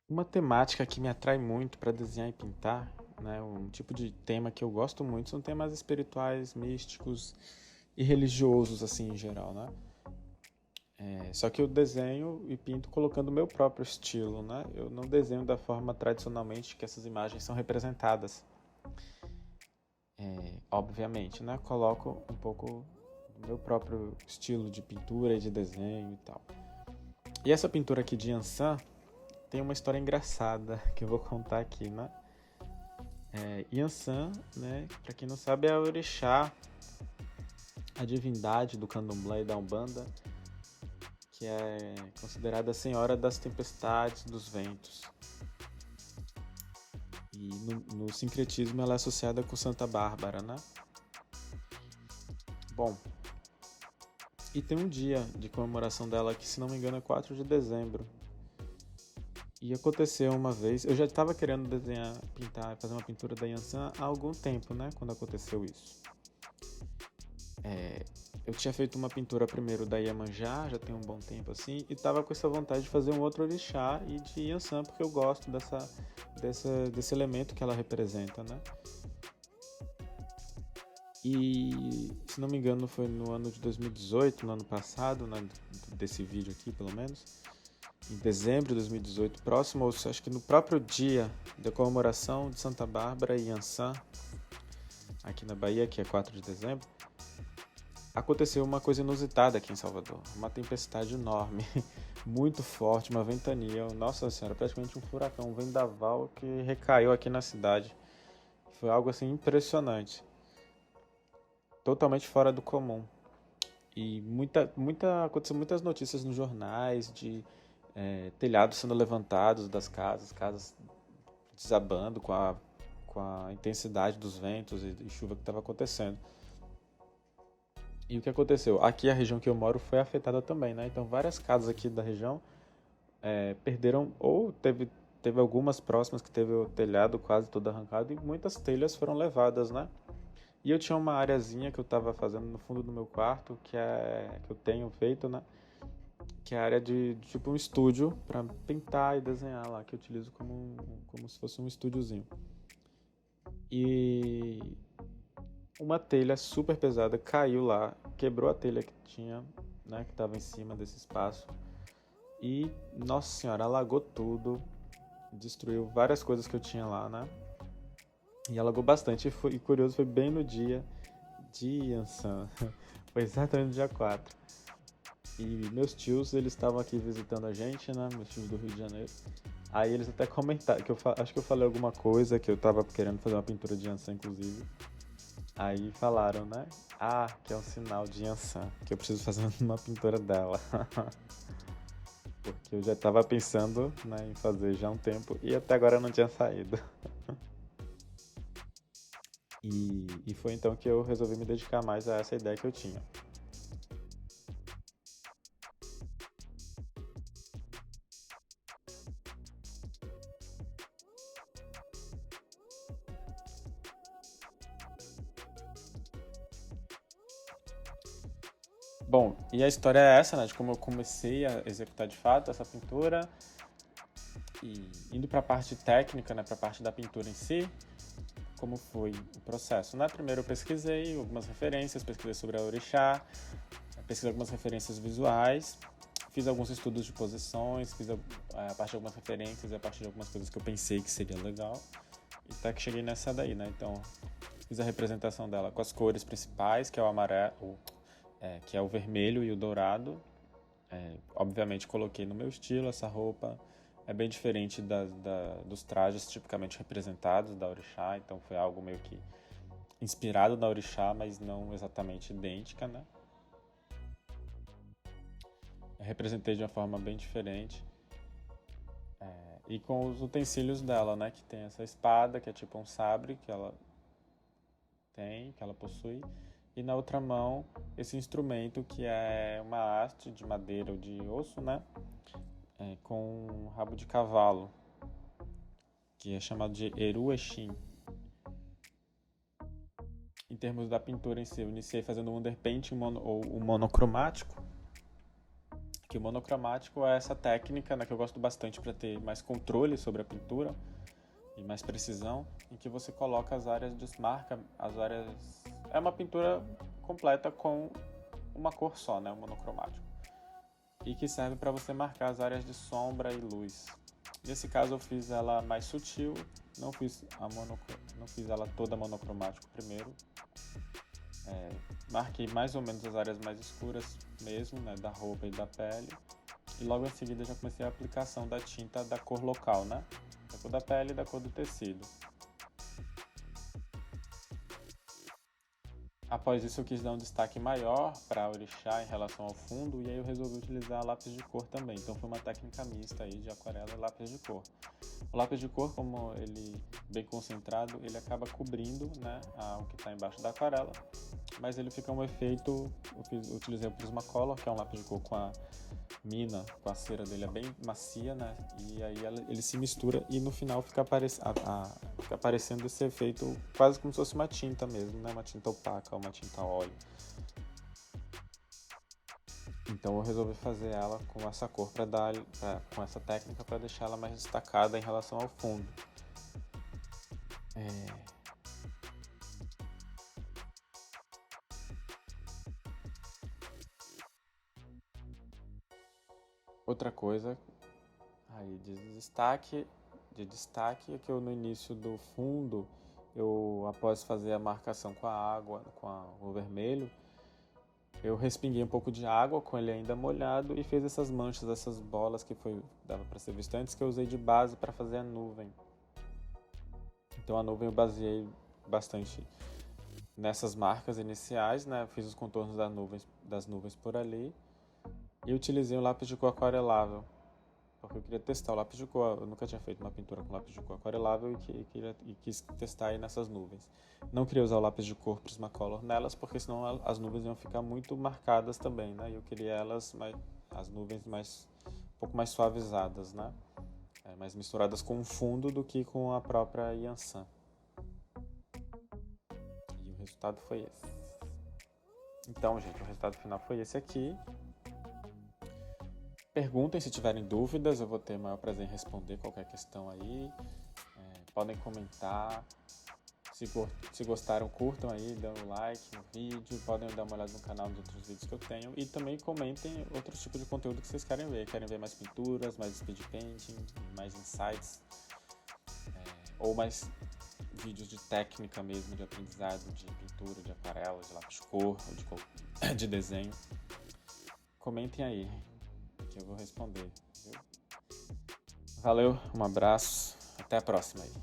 Uma temática que me atrai muito para desenhar e pintar, né? Um tipo de tema que eu gosto muito são temas espirituais, místicos e religiosos, assim, em geral, né? Só que eu desenho e pinto colocando o meu próprio estilo, né? Eu não desenho da forma tradicionalmente que essas imagens são representadas. Obviamente, né? Coloco um pouco do meu próprio estilo de pintura e de desenho e tal. E essa pintura aqui de Yansan tem uma história engraçada que eu vou contar aqui, né? Yansan, né, para quem não sabe, é a orixá, a divindade do candomblé e da umbanda, que é considerada a senhora das tempestades, dos ventos. E no sincretismo ela é associada com Santa Bárbara, né? Bom, e tem um dia de comemoração dela que, se não me engano, é 4 de dezembro. E aconteceu uma vez, eu já estava querendo desenhar, pintar, fazer uma pintura da Yansan há algum tempo, né? Quando aconteceu isso. Eu tinha feito uma pintura primeiro da Iemanjá, já tem um bom tempo assim, e tava com essa vontade de fazer um outro orixá e de Yansan, porque eu gosto desse elemento que ela representa, né? E, se não me engano, foi no ano de 2018, no ano passado, né, desse vídeo aqui, pelo menos, em dezembro de 2018, próximo, ou acho que no próprio dia da comemoração de Santa Bárbara e Yansan, aqui na Bahia, que é 4 de dezembro, aconteceu uma coisa inusitada aqui em Salvador. Uma tempestade enorme, muito forte, uma ventania. Nossa Senhora, praticamente um furacão, um vendaval que recaiu aqui na cidade. Foi algo assim impressionante. Totalmente fora do comum. E aconteceu muitas notícias nos jornais de telhados sendo levantados das casas, casas desabando com a intensidade dos ventos e chuva que estava acontecendo. E o que aconteceu? Aqui a região que eu moro foi afetada também, né? Então várias casas aqui da região perderam, ou teve algumas próximas que teve o telhado quase todo arrancado e muitas telhas foram levadas, né? E eu tinha uma areazinha que eu estava fazendo no fundo do meu quarto, que eu tenho feito, né? Que é a área de tipo um estúdio para pintar e desenhar lá, que eu utilizo como se fosse um estúdiozinho. E uma telha super pesada caiu lá, quebrou a telha que tinha, né, que estava em cima desse espaço. E, nossa senhora, alagou tudo, destruiu várias coisas que eu tinha lá, né? E alagou bastante. E curioso, foi bem no dia de Yansan. Foi exatamente no dia 4. E meus tios, eles estavam aqui visitando a gente, né? Meus tios do Rio de Janeiro. Aí eles até comentaram, acho que eu falei alguma coisa, que eu tava querendo fazer uma pintura de Yansan, inclusive. Aí falaram, né? Ah, que é um sinal de Yansan, que eu preciso fazer uma pintura dela. Porque eu já tava pensando, né, em fazer já há um tempo e até agora não tinha saído. E foi então que eu resolvi me dedicar mais a essa ideia que eu tinha. Bom, e a história é essa, né? De como eu comecei a executar de fato essa pintura e indo para a parte técnica, né? Para a parte da pintura em si, como foi o processo, né? Primeiro eu pesquisei algumas referências, pesquisei sobre a orixá, pesquisei algumas referências visuais, fiz alguns estudos de posições, fiz a partir de algumas referências e a partir de algumas coisas que eu pensei que seria legal. E até que cheguei nessa daí, né? Então, fiz a representação dela com as cores principais, que é o amarelo, que é o vermelho e o dourado. Obviamente coloquei no meu estilo essa roupa. É bem diferente dos trajes tipicamente representados da orixá, então foi algo meio que inspirado na orixá, mas não exatamente idêntica, né? Eu representei de uma forma bem diferente. E com os utensílios dela, né? Que tem essa espada, que é tipo um sabre que ela tem, que ela possui. E na outra mão, esse instrumento que é uma haste de madeira ou de osso, né? Com um rabo de cavalo, que é chamado de Eruexim. Em termos da pintura em si, eu iniciei fazendo o underpainting ou o monocromático, que que o monocromático é essa técnica, né, que eu gosto bastante para ter mais controle sobre a pintura e mais precisão, em que você coloca as áreas, desmarca as áreas. É uma pintura completa com uma cor só, né, o monocromático, e que serve para você marcar as áreas de sombra e luz. Nesse caso eu fiz ela mais sutil, não fiz ela toda monocromático primeiro. Marquei mais ou menos as áreas mais escuras mesmo, né, da roupa e da pele. E logo em seguida já comecei a aplicação da tinta da cor local, né? Da cor da pele e da cor do tecido. Após isso eu quis dar um destaque maior para orixá em relação ao fundo, e aí eu resolvi utilizar lápis de cor também. Então foi uma técnica mista aí de aquarela e lápis de cor. O lápis de cor, como ele bem concentrado, ele acaba cobrindo, né, o que está embaixo da aquarela, mas ele fica um efeito. Eu utilizei o Prismacolor, que é um lápis de cor com a mina, com a cera dele é bem macia, né? E aí ele se mistura e no final fica aparecendo esse efeito quase como se fosse uma tinta mesmo, né? Uma tinta opaca, uma tinta óleo. Então eu resolvi fazer ela com essa cor com essa técnica para deixar ela mais destacada em relação ao fundo. Outra coisa aí de destaque é que eu no início do fundo, após fazer a marcação com a água, o vermelho, eu respinguei um pouco de água com ele ainda molhado e fiz essas manchas, essas bolas que dava para ser visto antes, que eu usei de base para fazer a nuvem. Então a nuvem eu baseei bastante nessas marcas iniciais, né? Fiz os contornos das nuvens por ali e utilizei um lápis de cor aquarelável, porque eu queria testar o lápis de cor. Eu nunca tinha feito uma pintura com lápis de cor aquarelável e quis testar aí nessas nuvens. Não queria usar o lápis de cor Prismacolor nelas, porque senão as nuvens iam ficar muito marcadas também, né? E eu queria as nuvens um pouco mais suavizadas, né? Mais misturadas com o fundo do que com a própria Yansan. E o resultado foi esse. Então, gente, o resultado final foi esse aqui. Perguntem se tiverem dúvidas, eu vou ter o maior prazer em responder qualquer questão aí. Podem comentar. Se gostaram, curtam aí, dão um like no vídeo. Podem dar uma olhada no canal dos outros vídeos que eu tenho. E também comentem outros tipos de conteúdo que vocês querem ver. Querem ver mais pinturas, mais speed painting, mais insights. Ou mais vídeos de técnica mesmo, de aprendizado, de pintura, de aquarela, de lápis de cor, de desenho. Comentem aí, que eu vou responder. Viu? Valeu, um abraço, até a próxima aí.